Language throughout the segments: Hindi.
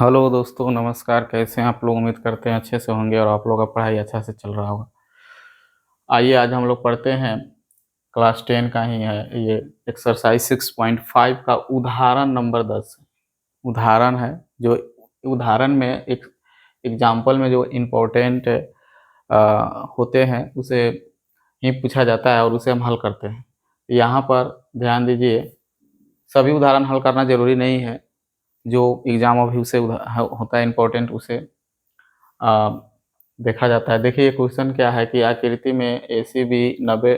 हेलो दोस्तों, नमस्कार। कैसे हैं आप लोग? उम्मीद करते हैं अच्छे से होंगे और आप लोगों का पढ़ाई अच्छा से चल रहा होगा। आइए आज हम लोग पढ़ते हैं, क्लास 10 का ही है ये। एक्सरसाइज 6.5 का उदाहरण नंबर 10 उदाहरण है। जो उदाहरण में एक एग्जाम्पल में जो इम्पोर्टेंट होते हैं उसे ही पूछा जाता है और उसे हम हल करते हैं। यहाँ पर ध्यान दीजिए, सभी उदाहरण हल करना जरूरी नहीं है। जो एग्जाम अभी उसे होता है इम्पोर्टेंट, उसे अ, देखा जाता है। देखिए ये क्वेश्चन क्या है कि आकृति में ए सी बी 90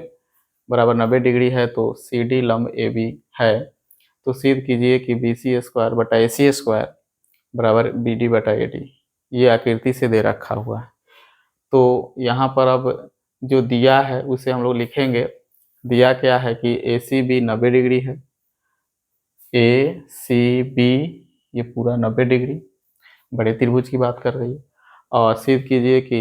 बराबर 90 डिग्री है, तो सी डी लंब ए बी है। तो सिद्ध कीजिए कि बी सी स्क्वायर बटा ए सी स्क्वायर बराबर बी डी बटा ए डी। ये आकृति से दे रखा हुआ है। तो यहाँ पर अब जो दिया है उसे हम लोग लिखेंगे। दिया क्या है कि ए सी बी 90 डिग्री है, ए सी बी ये पूरा 90 डिग्री, बड़े त्रिभुज की बात कर रही है। और सिद्ध कीजिए कि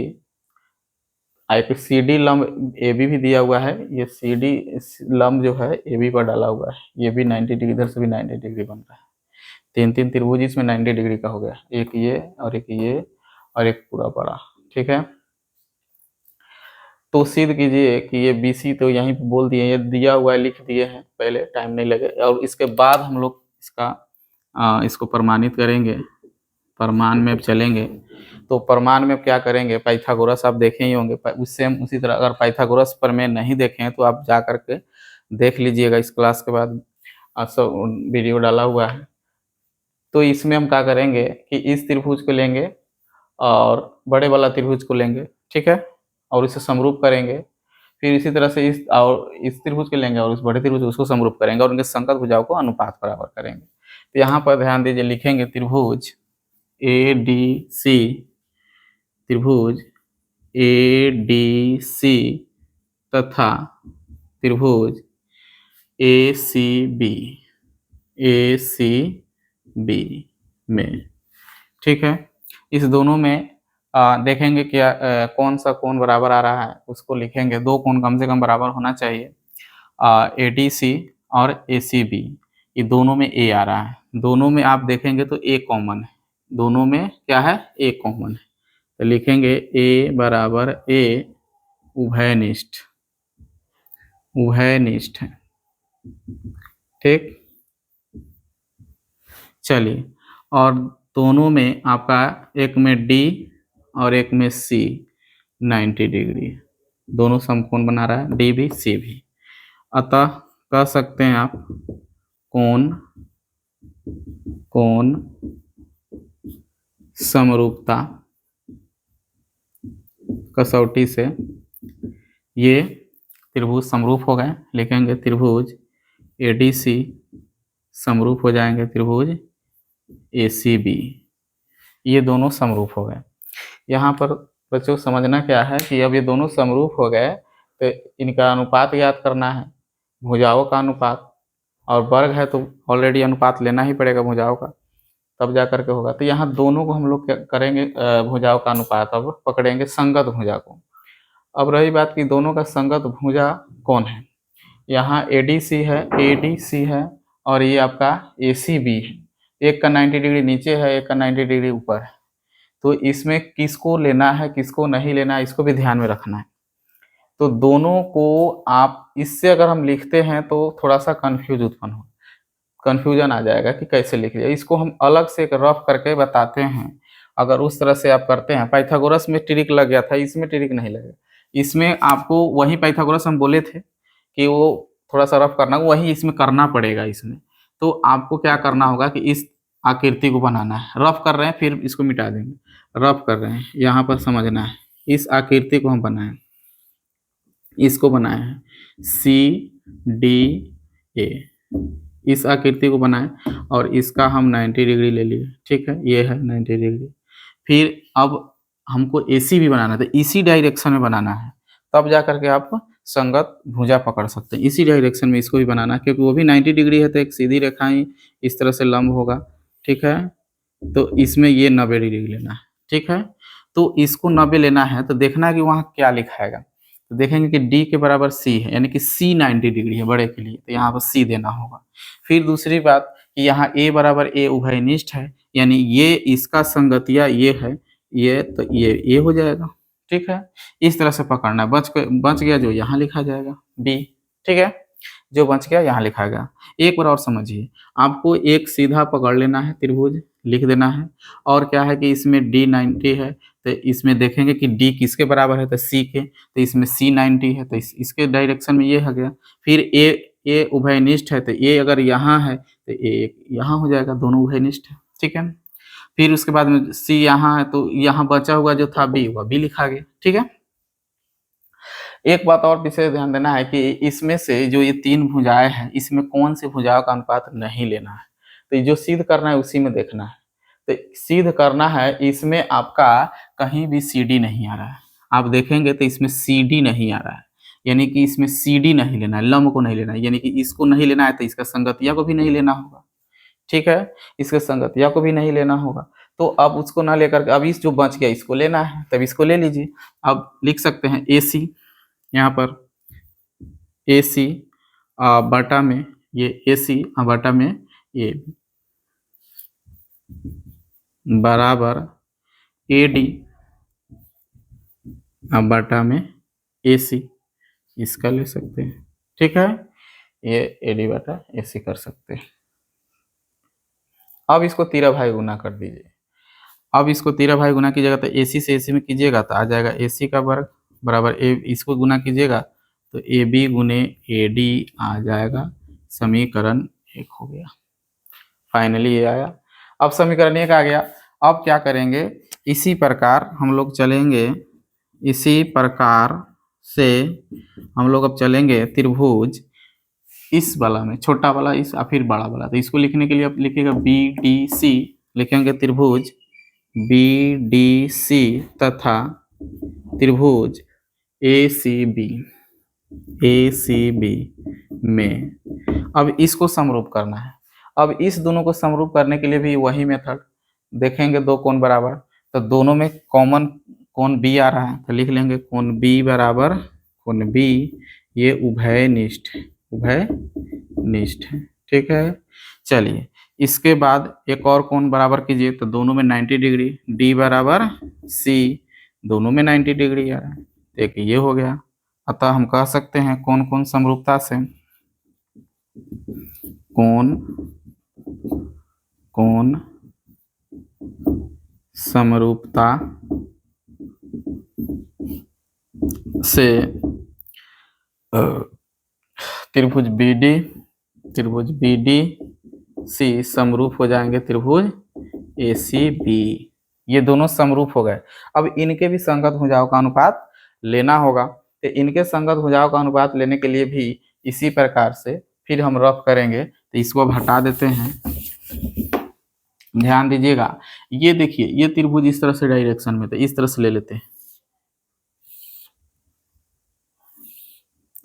एक सी डी लंब ए बी भी दिया हुआ है। ये सी डी लंब जो है ए बी पर डाला हुआ है, ये भी 90 डिग्री, इधर से भी 90 डिग्री बन रहा है। तीन तीन त्रिभुज इसमें 90 डिग्री का हो गया, एक ये और एक ये और एक पूरा बड़ा। ठीक है, तो सिद्ध कीजिए कि ये बी सी, तो यहीं पे बोल दिए, ये दिया हुआ है, लिख दिए हैं, पहले टाइम नहीं लगे। और इसके बाद हम लोग इसको प्रमाणित करेंगे, प्रमाण में चलेंगे। तो प्रमाण में क्या करेंगे, पाइथागोरस आप देखे ही होंगे। उससे हम उसी तरह, अगर पाइथागोरस प्रमेय नहीं देखें तो आप जा करके देख लीजिएगा, इस क्लास के बाद सब वीडियो डाला हुआ है। तो इसमें हम क्या करेंगे कि इस त्रिभुज को लेंगे और बड़े वाला त्रिभुज को लेंगे, ठीक है, और इसे समरूप करेंगे। फिर इसी तरह से इस त्रिभुज को लेंगे और इस बड़े त्रिभुज उसको समरूप करेंगे और उनके संगत भुजाओं को अनुपात बराबर करेंगे। तो यहाँ पर ध्यान दीजिए, लिखेंगे त्रिभुज ए डी सी, त्रिभुज ए डी सी तथा त्रिभुज ए सी बी, ए सी बी में, ठीक है। इस दोनों में देखेंगे क्या कौन सा कोण बराबर आ रहा है, उसको लिखेंगे। दो कोण कम से कम बराबर होना चाहिए। ए डी सी और ए सी बी, ये दोनों में ए आ रहा है। दोनों में आप देखेंगे तो ए कॉमन है, दोनों में क्या है, ए कॉमन है। तो लिखेंगे ए बराबर ए उभयनिष्ठ, उभयनिष्ठ है, ठीक। चलिए, और दोनों में आपका एक में डी और एक में सी 90 डिग्री है, दोनों समकोण बना रहा है, डी भी सी भी। अतः कह सकते हैं आप कोण, कोण समरूपता कसौटी से ये त्रिभुज समरूप हो गए। लिखेंगे त्रिभुज एडीसी समरूप हो जाएंगे त्रिभुज एसीबी, ये दोनों समरूप हो गए। यहाँ पर बच्चों समझना क्या है कि अब ये दोनों समरूप हो गए तो इनका अनुपात याद करना है, भुजाओं का अनुपात। और वर्ग है तो ऑलरेडी अनुपात लेना ही पड़ेगा भुजाओं का, तब जा करके होगा। तो यहाँ दोनों को हम लोग क्या करेंगे, भुजाओं का अनुपात अब पकड़ेंगे संगत भुजा को। अब रही बात कि दोनों का संगत भुजा कौन है, यहाँ एडीसी है, एडीसी है और ये आपका एसीबी है। एक का 90 डिग्री नीचे है, एक का 90 डिग्री ऊपर है। तो इसमें किसको लेना है किसको नहीं लेना है, इसको भी ध्यान में रखना है। तो दोनों को आप इससे अगर हम लिखते हैं तो थोड़ा सा कन्फ्यूजन आ जाएगा कि कैसे लिख लिया। इसको हम अलग से एक रफ करके बताते हैं। अगर उस तरह से आप करते हैं, पाइथागोरस में ट्रिक लग गया था, इसमें ट्रिक नहीं लगेगा। इसमें आपको वही पाइथागोरस हम बोले थे कि वो थोड़ा सा रफ करना, वही इसमें करना पड़ेगा। इसमें तो आपको क्या करना होगा कि इस आकृति को बनाना है। रफ कर रहे हैं फिर इसको मिटा देंगे, रफ कर रहे हैं, यहाँ पर समझना है। इस आकृति को हम बनाए, इसको बनाए हैं सी डी ए, इस आकृति को बनाए और इसका हम 90 डिग्री ले लिए, ठीक है, ये है 90 डिग्री। फिर अब हमको एसी भी बनाना है, तो इसी डायरेक्शन में बनाना है, तब जा करके आप संगत भुजा पकड़ सकते हैं। इसी डायरेक्शन में इसको भी बनाना है, क्योंकि वो भी 90 डिग्री है तो एक सीधी रेखा ही इस तरह से लंब होगा, ठीक है। तो इसमें ये 90 डिग्री लेना है, ठीक है। तो इसको 90 लेना है तो देखना है कि वहाँ क्या लिखाएगा। तो देखेंगे कि डी के बराबर सी है, यानी कि सी 90 डिग्री है बड़े के लिए, तो यहाँ पर सी देना होगा। फिर दूसरी बात कि यहाँ ए बराबर ए उभयनिष्ठ है, यानी ये इसका संगतिया ये है, ये तो ये हो जाएगा। ठीक है, इस तरह से पकड़ना है। बच गया जो यहाँ लिखा जाएगा बी। ठीक है, जो बच गया यहाँ लिखा गया। एक बार और समझिए, आपको एक सीधा पकड़ लेना है, त्रिभुज लिख देना है, और क्या है कि इसमें D90 है, तो इसमें देखेंगे कि D किसके बराबर है, तो C के, तो इसमें C90 है, तो इसके डायरेक्शन में ये हो गया। फिर ए उभयनिष्ठ है, तो ए अगर यहाँ है तो ए यहाँ हो जाएगा, दोनों उभयनिष्ठ है। ठीक है, फिर उसके बाद में सी यहाँ है, तो यहाँ बचा हुआ जो था बी, वह बी लिखा गया। ठीक है, एक बात और विशेष ध्यान देना है कि इसमें से जो ये तीन भुजाएं हैं, इसमें कौन सी भुजाओं का अनुपात नहीं लेना है। तो जो सिद्ध करना है उसी में देखना है। तो सिद्ध करना है, इसमें आपका कहीं भी सी डी नहीं आ रहा है। आप देखेंगे तो इसमें सी डी नहीं आ रहा है, यानी कि इसमें सी डी नहीं लेना है, लंब को नहीं लेना है, यानी कि इसको नहीं लेना है, तो इसका संगतिया को भी नहीं लेना होगा। ठीक है, इसके संगतिया को भी नहीं लेना होगा। तो अब उसको ना लेकर के अब इस जो बच गया इसको लेना है, तब इसको ले लीजिए। अब लिख सकते हैं ए सी, यहाँ पर ए सी बटा में ये ए सी बटा में ये बराबर ए डी बटा में ए सी, इसका ले सकते हैं। ठीक है, ये ए डी बटा ए सी कर सकते हैं। अब इसको तीरा भाई गुना कर दीजिए। अब इसको तीरा भाई गुना कीजिएगा तो ए सी से ए सी में कीजिएगा तो आ जाएगा ए सी का वर्ग बराबर ए, इसको गुना कीजिएगा तो ए बी गुने ए डी आ जाएगा। समीकरण 1 हो गया। फाइनली ये आया। अब समीकरण 1 आ गया। अब क्या करेंगे, इसी प्रकार हम लोग चलेंगे, इसी प्रकार से हम लोग अब चलेंगे त्रिभुज इस वाला में, छोटा वाला इस और फिर बड़ा वाला। तो इसको लिखने के लिए आप लिखिएगा बी डी सी, लिखेंगे त्रिभुज बी डी सी तथा त्रिभुज ए सी बी में अब इसको समरूप करना है। अब इस दोनों को समरूप करने के लिए भी वही मेथड देखेंगे, दो कोण बराबर, तो दोनों में कॉमन कोण बी आ रहा है, तो लिख लेंगे कोण बी बराबर कोण बी, ये उभयनिष्ठ है। ठीक है, चलिए इसके बाद एक और कोण बराबर कीजिए, तो दोनों में 90 डिग्री, डी बराबर सी, दोनों में 90 डिग्री आ रहा है, एक ये हो गया। अतः हम कह सकते हैं कौन कौन समरूपता से, कौन समरूपता से त्रिभुज बी डी सी समरूप हो जाएंगे त्रिभुज ए सी बी। ये दोनों समरूप हो गए। अब इनके भी संगत भुजाओं का अनुपात लेना होगा, तो इनके संगत भुजाओं का अनुपात लेने के लिए भी इसी प्रकार से फिर हम रफ करेंगे। तो इसको अब हटा देते हैं, ध्यान दीजिएगा। ये देखिए, ये त्रिभुज इस तरह से डायरेक्शन में, तो इस तरह से ले लेते हैं।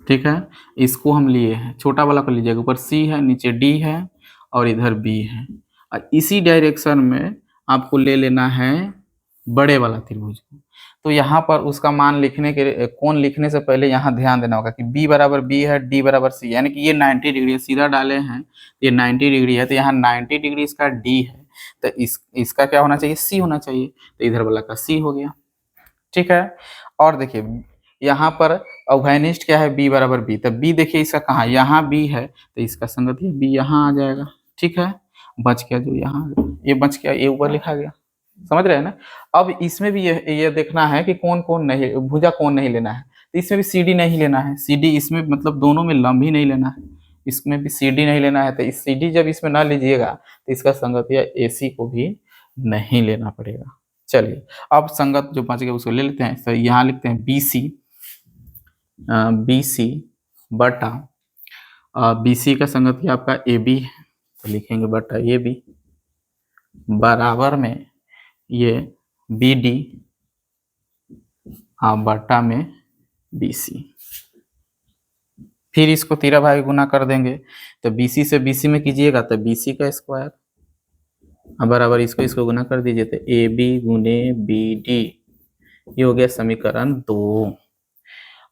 ठीक है, इसको हम लिए हैं, छोटा वाला को लीजिएगा, ऊपर सी है, नीचे डी है और इधर बी है। और इसी डायरेक्शन में आपको ले लेना है बड़े वाला त्रिभुज को। तो यहाँ पर उसका मान लिखने के, कोण लिखने से पहले यहाँ ध्यान देना होगा कि b बराबर b है, d बराबर c, यानी कि ये 90 डिग्री है, सीधा डाले हैं ये 90 डिग्री है, तो यहाँ 90 डिग्री इसका d है, तो इसका क्या होना चाहिए, c होना चाहिए, तो इधर वाला का c हो गया। ठीक है, और देखिए यहाँ पर उभयनिष्ठ क्या है, b बराबर b, तो b देखिए इसका कहाँ, यहाँ b है, तो इसका संगत ये b यहाँ आ जाएगा। ठीक है, बच गया जो यहाँ, ये बच गया, ये ऊपर लिखा गया, समझ रहे हैं ना। अब इसमें भी ये देखना है कि कौन कौन नहीं, भुजा कौन नहीं लेना है, तो इसमें भी सी डी नहीं लेना है। सी डी इसमें मतलब दोनों में लंब ही नहीं लेना है, इसमें भी सी डी नहीं लेना है। तो इस सी डी जब इसमें ना लीजिएगा तो इसका संगतिया ए सी को भी नहीं लेना पड़ेगा। चलिए अब संगत जो बच गया उसको ले लेते हैं। तो यहाँ लिखते हैं बी सी बटा बी सी का संगतिया आपका ए बी है, तो लिखेंगे बटा ए बी बराबर में ये बी डी बटा में बी सी। फिर इसको तीरा भाई गुना कर देंगे, तो बी सी से बी सी में कीजिएगा तो बी सी का स्क्वायर बराबर इसको गुना कर दीजिए, तो ए बी गुने बी डी, ये हो गया समीकरण 2।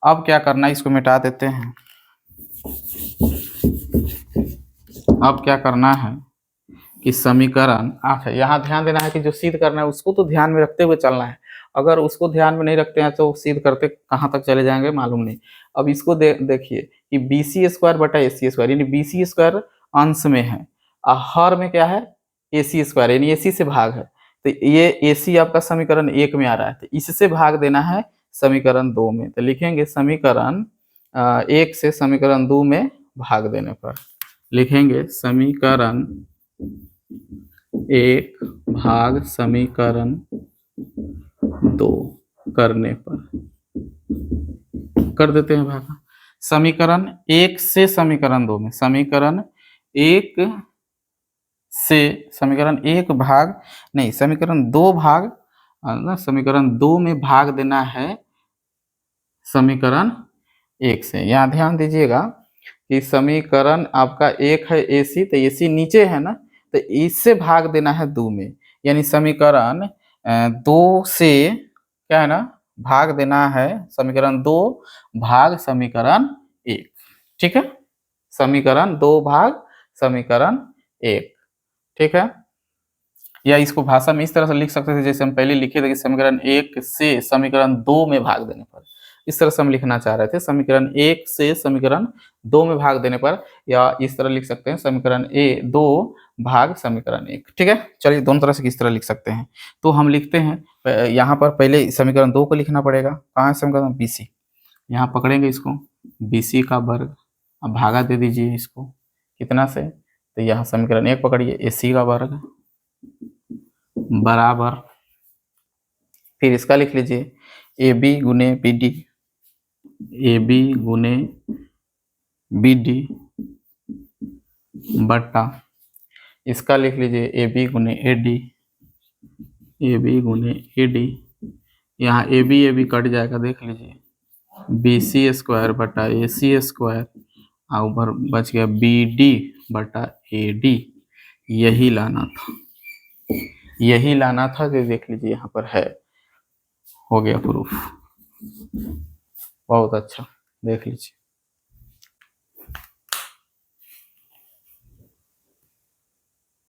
अब क्या करना है, इसको मिटा देते हैं। अब क्या करना है कि समीकरण 8 है। यहाँ ध्यान देना है कि जो सिद्ध करना है उसको तो ध्यान में रखते हुए चलना है। अगर उसको ध्यान में नहीं रखते हैं तो सिद्ध करते कहाँ तक चले जाएंगे मालूम नहीं। अब इसको देखिए कि बी सी स्क्वायर बटा ए सी स्क्वायर, यानी बी सी स्क्वायर अंश में है और हर में क्या है ए सी स्क्वायर, यानी ए सी से भाग है। तो ये ए सी आपका समीकरण 1 में आ रहा है, तो इससे भाग देना है समीकरण 2 में। तो लिखेंगे समीकरण 1 से समीकरण 2 में भाग देने पर लिखेंगे समीकरण 1 भाग समीकरण 2 करने पर कर देते हैं भाग। समीकरण 1 से समीकरण 2 में, समीकरण 1 से समीकरण 1 भाग नहीं समीकरण 2 भाग ना, समीकरण 2 में भाग देना है समीकरण 1 से। यहाँ ध्यान दीजिएगा कि समीकरण आपका 1 है ए सी, तो ए सी नीचे है ना, तो इससे भाग देना है 2 में, यानी समीकरण 2 से क्या है ना भाग देना है समीकरण 2 भाग समीकरण 1। ठीक है, समीकरण 2 भाग समीकरण 1। ठीक है, या इसको भाषा में इस तरह से लिख सकते थे जैसे हम पहले लिखे थे कि समीकरण 1 से समीकरण 2 में भाग देने पर। इस तरह से हम लिखना चाह रहे थे, समीकरण 1 से समीकरण 2 में भाग देने पर, या इस तरह लिख सकते हैं समीकरण 2 भाग समीकरण 1। ठीक है, चलिए दोनों तरह से किस तरह लिख सकते हैं। तो हम लिखते हैं यहाँ पर पहले समीकरण 2 को लिखना पड़ेगा। कहाँ है समीकरण बी सी, यहाँ पकड़ेंगे इसको बी सी का वर्ग, अब भागा दे दीजिए इसको कितना से, तो यहाँ समीकरण 1 पकड़िए ए सी का वर्ग बराबर, फिर इसका लिख लीजिए ए बी गुने बी डी, ए बी गुने बी डी बट्टा इसका लिख लीजिए ए बी गुने ए डी, ए बी गुने ए डी, यहाँ ए बी कट जाएगा देख लीजिए, बी सी स्क्वायर बटा ए सी स्क्वायर और ऊपर बच गया बी डी बटा ए डी। यही लाना था, यही लाना था, जो देख लीजिए यहाँ पर है, हो गया प्रूफ। बहुत अच्छा, देख लीजिए।